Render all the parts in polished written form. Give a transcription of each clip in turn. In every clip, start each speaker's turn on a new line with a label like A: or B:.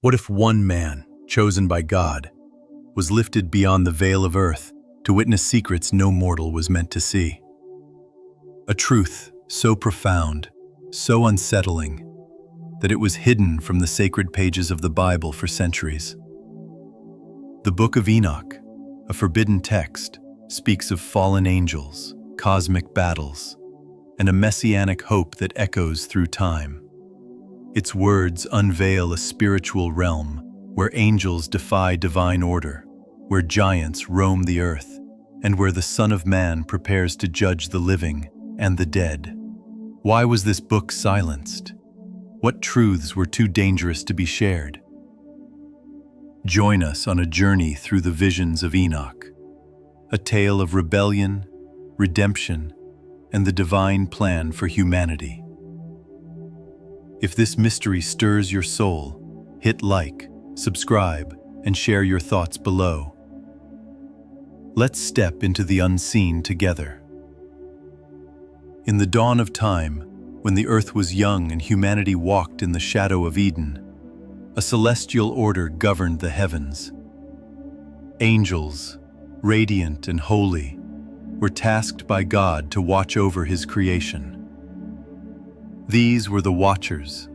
A: What if one man, chosen by God, was lifted beyond the veil of earth to witness secrets no mortal was meant to see? A truth so profound, so unsettling, that it was hidden from the sacred pages of the Bible for centuries. The Book of Enoch, a forbidden text, speaks of fallen angels, cosmic battles, and a messianic hope that echoes through time. Its words unveil a spiritual realm where angels defy divine order, where giants roam the earth, and where the Son of Man prepares to judge the living and the dead. Why was this book silenced? What truths were too dangerous to be shared? Join us on a journey through the visions of Enoch, a tale of rebellion, redemption, and the divine plan for humanity. If this mystery stirs your soul, hit like, subscribe, and share your thoughts below. Let's step into the unseen together. In the dawn of time, when the earth was young and humanity walked in the shadow of Eden, a celestial order governed the heavens. Angels, radiant and holy, were tasked by God to watch over His creation. These were the Watchers,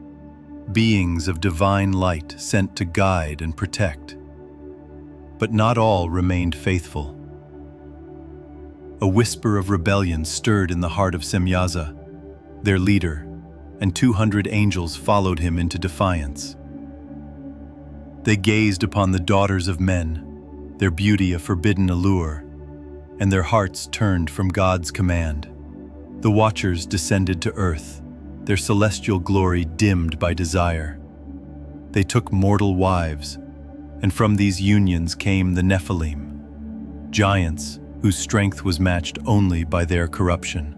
A: beings of divine light sent to guide and protect. But not all remained faithful. A whisper of rebellion stirred in the heart of Semyaza, their leader, and 200 angels followed him into defiance. They gazed upon the daughters of men, their beauty a forbidden allure, and their hearts turned from God's command. The Watchers descended to earth, their celestial glory dimmed by desire. They took mortal wives, and from these unions came the Nephilim, giants whose strength was matched only by their corruption.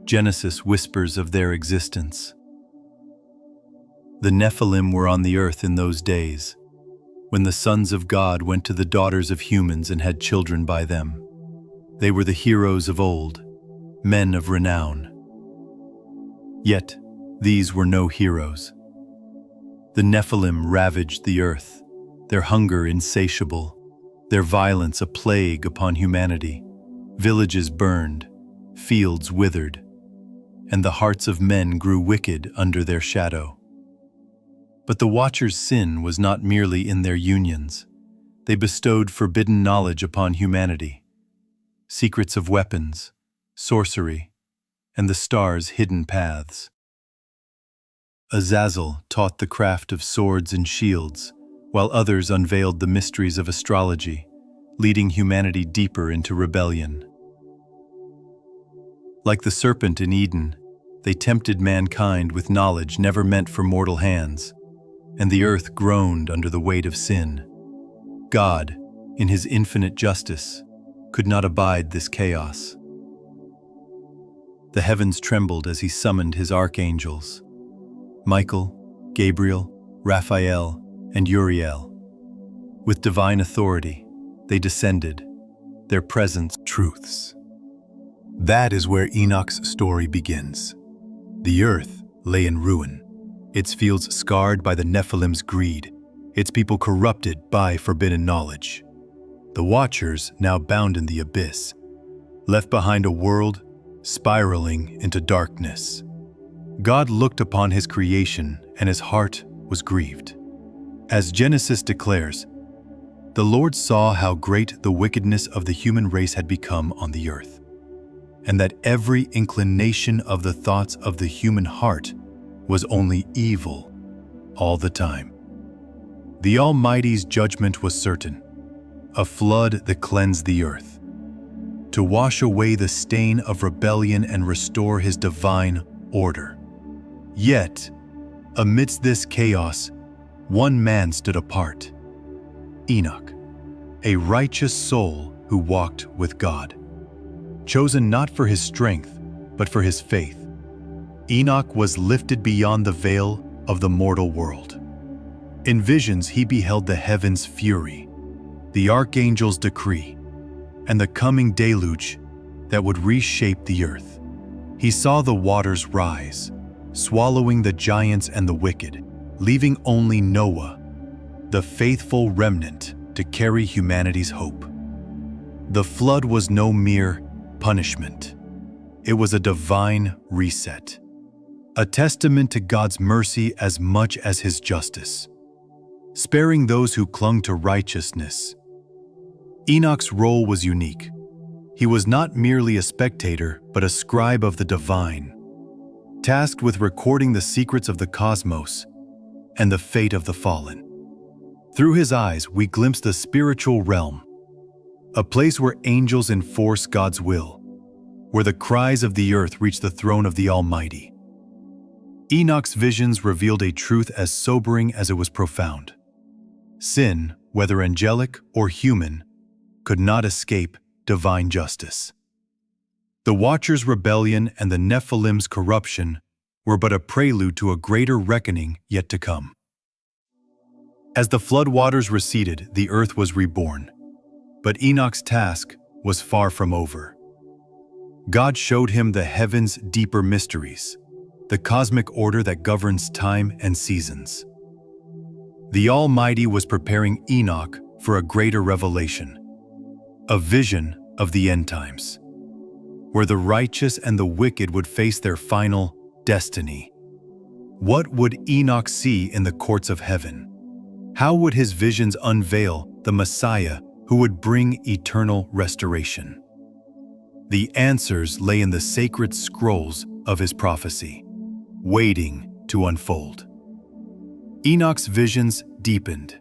A: Genesis whispers of their existence. The Nephilim were on the earth in those days, when the sons of God went to the daughters of humans and had children by them. They were the heroes of old, men of renown. Yet, these were no heroes. The Nephilim ravaged the earth, their hunger insatiable, their violence a plague upon humanity. Villages burned, fields withered, and the hearts of men grew wicked under their shadow. But the Watchers' sin was not merely in their unions. They bestowed forbidden knowledge upon humanity, secrets of weapons, sorcery, and the stars' hidden paths. Azazel taught the craft of swords and shields, while others unveiled the mysteries of astrology, leading humanity deeper into rebellion. Like the serpent in Eden, they tempted mankind with knowledge never meant for mortal hands, and the earth groaned under the weight of sin. God, in His infinite justice, could not abide this chaos. The heavens trembled as He summoned His archangels, Michael, Gabriel, Raphael, and Uriel. With divine authority, they descended, their presence truths. That is where Enoch's story begins. The earth lay in ruin, its fields scarred by the Nephilim's greed, its people corrupted by forbidden knowledge. The Watchers now bound in the abyss, left behind a world spiraling into darkness. God looked upon His creation and His heart was grieved. As Genesis declares, the Lord saw how great the wickedness of the human race had become on the earth, and that every inclination of the thoughts of the human heart was only evil all the time. The Almighty's judgment was certain, a flood that cleansed the earth, to wash away the stain of rebellion and restore His divine order. Yet, amidst this chaos, one man stood apart, Enoch, a righteous soul who walked with God. Chosen not for his strength, but for his faith, Enoch was lifted beyond the veil of the mortal world. In visions he beheld the heavens' fury, the archangel's decree, and the coming deluge that would reshape the earth. He saw the waters rise, swallowing the giants and the wicked, leaving only Noah, the faithful remnant, to carry humanity's hope. The flood was no mere punishment. It was a divine reset, a testament to God's mercy as much as His justice, sparing those who clung to righteousness. Enoch's role was unique. He was not merely a spectator, but a scribe of the divine, tasked with recording the secrets of the cosmos and the fate of the fallen. Through his eyes, we glimpse the spiritual realm, a place where angels enforce God's will, where the cries of the earth reach the throne of the Almighty. Enoch's visions revealed a truth as sobering as it was profound. Sin, whether angelic or human, could not escape divine justice. The Watchers' rebellion and the Nephilim's corruption were but a prelude to a greater reckoning yet to come. As the floodwaters receded, the earth was reborn. But Enoch's task was far from over. God showed him the heavens' deeper mysteries, the cosmic order that governs time and seasons. The Almighty was preparing Enoch for a greater revelation, a vision of the end times, where the righteous and the wicked would face their final destiny. What would Enoch see in the courts of heaven? How would his visions unveil the Messiah who would bring eternal restoration? The answers lay in the sacred scrolls of his prophecy, waiting to unfold. Enoch's visions deepened,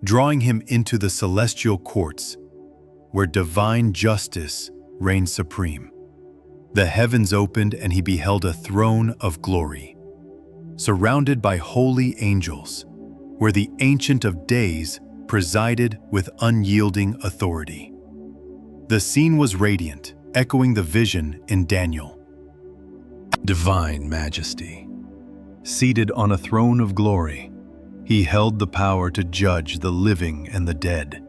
A: drawing him into the celestial courts, where divine justice reigned supreme. The heavens opened and he beheld a throne of glory, surrounded by holy angels, where the Ancient of Days presided with unyielding authority. The scene was radiant, echoing the vision in Daniel. Divine majesty. Seated on a throne of glory, he held the power to judge the living and the dead.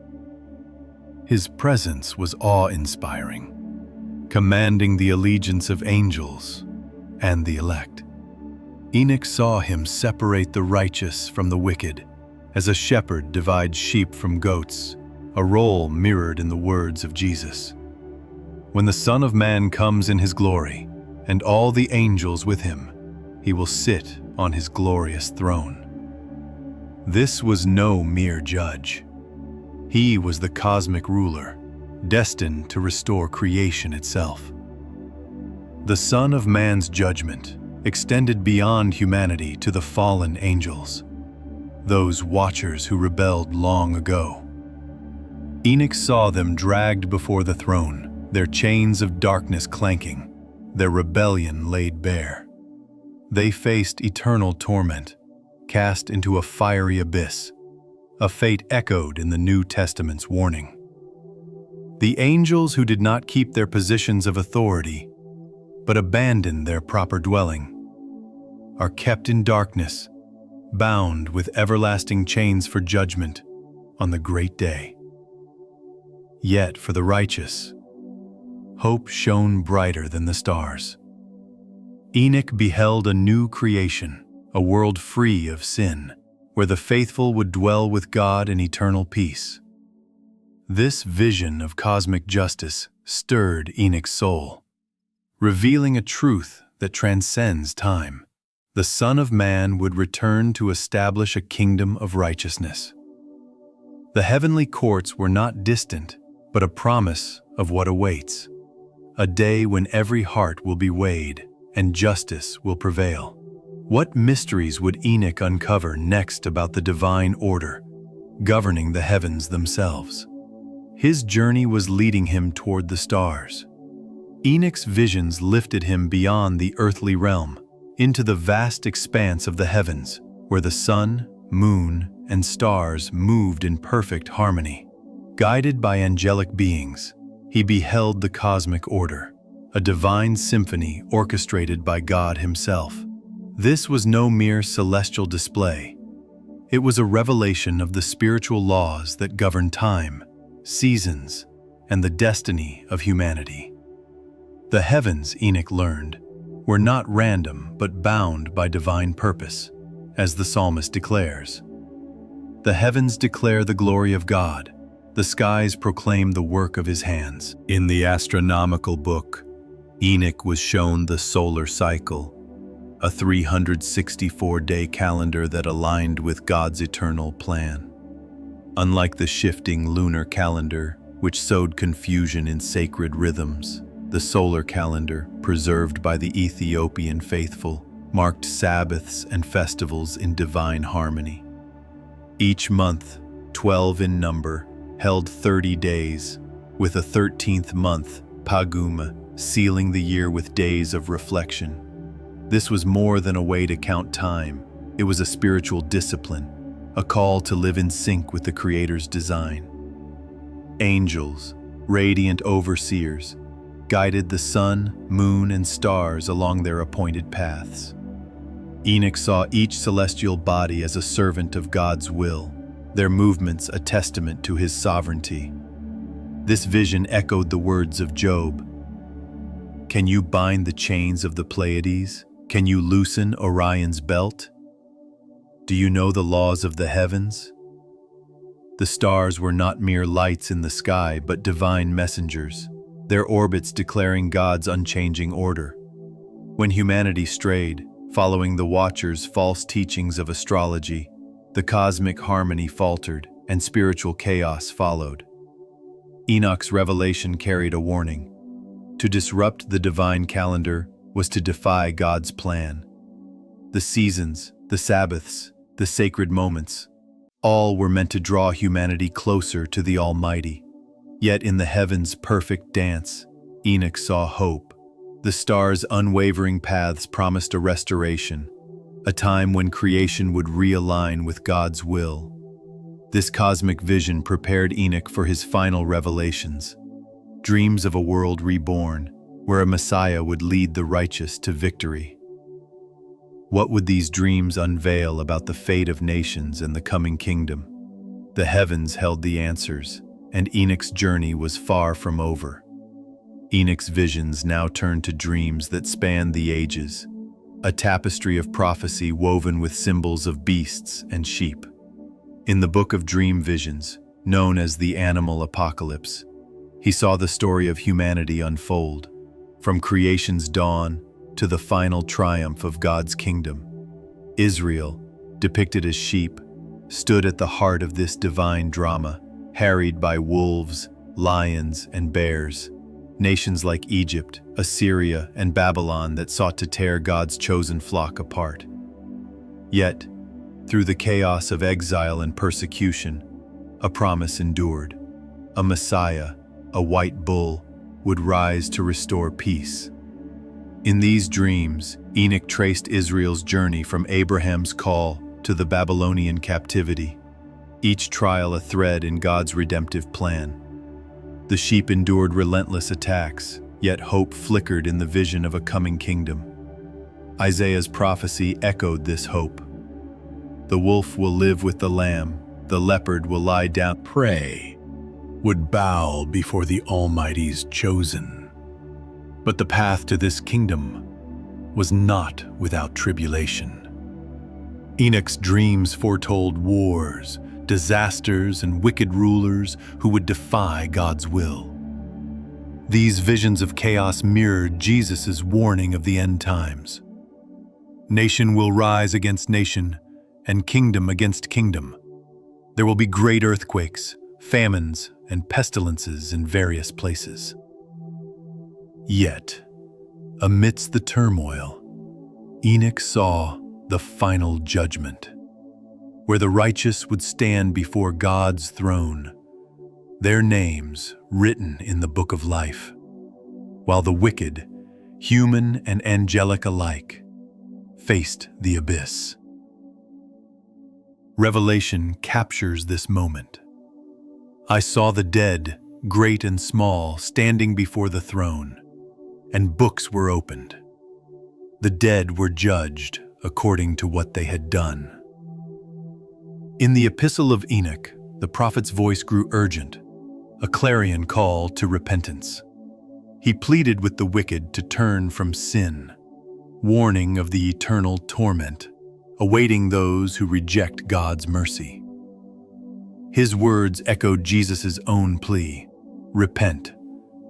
A: His presence was awe-inspiring, commanding the allegiance of angels and the elect. Enoch saw him separate the righteous from the wicked, as a shepherd divides sheep from goats, a role mirrored in the words of Jesus. When the Son of Man comes in his glory, and all the angels with him, he will sit on his glorious throne. This was no mere judge. He was the cosmic ruler, destined to restore creation itself. The Son of Man's judgment extended beyond humanity to the fallen angels, those watchers who rebelled long ago. Enoch saw them dragged before the throne, their chains of darkness clanking, their rebellion laid bare. They faced eternal torment, cast into a fiery abyss, a fate echoed in the New Testament's warning. The angels who did not keep their positions of authority, but abandoned their proper dwelling, are kept in darkness, bound with everlasting chains for judgment on the great day. Yet for the righteous, hope shone brighter than the stars. Enoch beheld a new creation, a world free of sin, where the faithful would dwell with God in eternal peace. This vision of cosmic justice stirred Enoch's soul, revealing a truth that transcends time. The Son of Man would return to establish a kingdom of righteousness. The heavenly courts were not distant, but a promise of what awaits, a day when every heart will be weighed and justice will prevail. What mysteries would Enoch uncover next about the divine order, governing the heavens themselves? His journey was leading him toward the stars. Enoch's visions lifted him beyond the earthly realm, into the vast expanse of the heavens, where the sun, moon, and stars moved in perfect harmony. Guided by angelic beings, he beheld the cosmic order, a divine symphony orchestrated by God himself. This was no mere celestial display. It was a revelation of the spiritual laws that govern time, seasons, and the destiny of humanity. The heavens, Enoch learned, were not random but bound by divine purpose. as the psalmist declares. The heavens declare the glory of God. The skies proclaim the work of his hands. In the astronomical book, Enoch was shown the solar cycle, a 364-day calendar that aligned with God's eternal plan. Unlike the shifting lunar calendar, which sowed confusion in sacred rhythms, the solar calendar, preserved by the Ethiopian faithful, marked Sabbaths and festivals in divine harmony. Each month, 12 in number, held 30 days, with a 13th month, Paguma, sealing the year with days of reflection. This was more than a way to count time. It was a spiritual discipline, a call to live in sync with the Creator's design. Angels, radiant overseers, guided the sun, moon, and stars along their appointed paths. Enoch saw each celestial body as a servant of God's will, their movements a testament to his sovereignty. This vision echoed the words of Job. Can you bind the chains of the Pleiades? Can you loosen Orion's belt? Do you know the laws of the heavens? The stars were not mere lights in the sky, but divine messengers, their orbits declaring God's unchanging order. When humanity strayed, following the Watcher's false teachings of astrology, the cosmic harmony faltered and spiritual chaos followed. Enoch's revelation carried a warning. To disrupt the divine calendar was to defy God's plan. The seasons, the Sabbaths, the sacred moments, all were meant to draw humanity closer to the Almighty. Yet in the heavens' perfect dance, Enoch saw hope. The stars' unwavering paths promised a restoration, a time when creation would realign with God's will. This cosmic vision prepared Enoch for his final revelations, dreams of a world reborn, where a Messiah would lead the righteous to victory. What would these dreams unveil about the fate of nations and the coming kingdom? The heavens held the answers, and Enoch's journey was far from over. Enoch's visions now turned to dreams that spanned the ages, a tapestry of prophecy woven with symbols of beasts and sheep. In the Book of Dream Visions, known as the Animal Apocalypse, he saw the story of humanity unfold, from creation's dawn to the final triumph of God's kingdom. Israel, depicted as sheep, stood at the heart of this divine drama, harried by wolves, lions, and bears. Nations like Egypt, Assyria, and Babylon that sought to tear God's chosen flock apart. Yet, through the chaos of exile and persecution, a promise endured. A Messiah, a white bull, would rise to restore peace. In these dreams, Enoch traced Israel's journey from Abraham's call to the Babylonian captivity, each trial a thread in God's redemptive plan. The sheep endured relentless attacks, yet hope flickered in the vision of a coming kingdom. Isaiah's prophecy echoed this hope. The wolf will live with the lamb, the leopard will lie down.
B: Prey would bow before the Almighty's chosen.
A: But the path to this kingdom was not without tribulation. Enoch's dreams foretold wars, disasters, and wicked rulers who would defy God's will. These visions of chaos mirrored Jesus' warning of the end times. Nation will rise against nation, and kingdom against kingdom. There will be great earthquakes, famines, and pestilences in various places. Yet, amidst the turmoil, Enoch saw the final judgment, where the righteous would stand before God's throne, their names written in the book of life, while the wicked, human and angelic alike, faced the abyss. Revelation captures this moment. I saw the dead, great and small, standing before the throne, and books were opened. The dead were judged according to what they had done. In the Epistle of Enoch, the prophet's voice grew urgent, a clarion call to repentance. He pleaded with the wicked to turn from sin, warning of the eternal torment awaiting those who reject God's mercy. His words echoed Jesus' own plea, "Repent,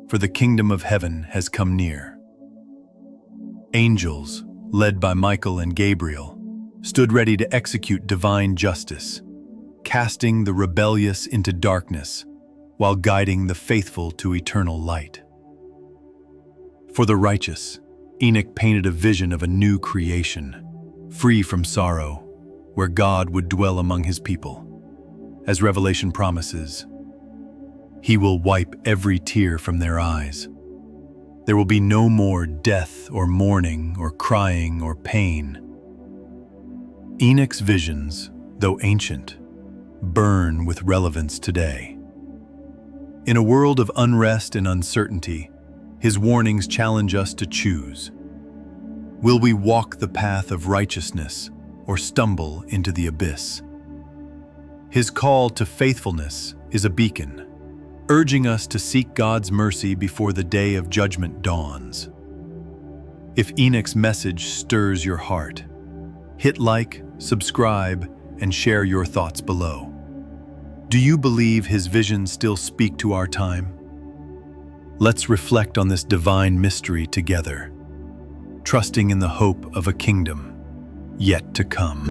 A: for the kingdom of heaven has come near." Angels, led by Michael and Gabriel, stood ready to execute divine justice, casting the rebellious into darkness while guiding the faithful to eternal light. For the righteous, Enoch painted a vision of a new creation, free from sorrow, where God would dwell among his people. As Revelation promises, he will wipe every tear from their eyes. There will be no more death or mourning or crying or pain. Enoch's visions, though ancient, burn with relevance today. In a world of unrest and uncertainty, his warnings challenge us to choose. Will we walk the path of righteousness or stumble into the abyss? His call to faithfulness is a beacon, urging us to seek God's mercy before the day of judgment dawns. If Enoch's message stirs your heart, hit like, subscribe, and share your thoughts below. Do you believe his visions still speak to our time? Let's reflect on this divine mystery together, trusting in the hope of a kingdom yet to come.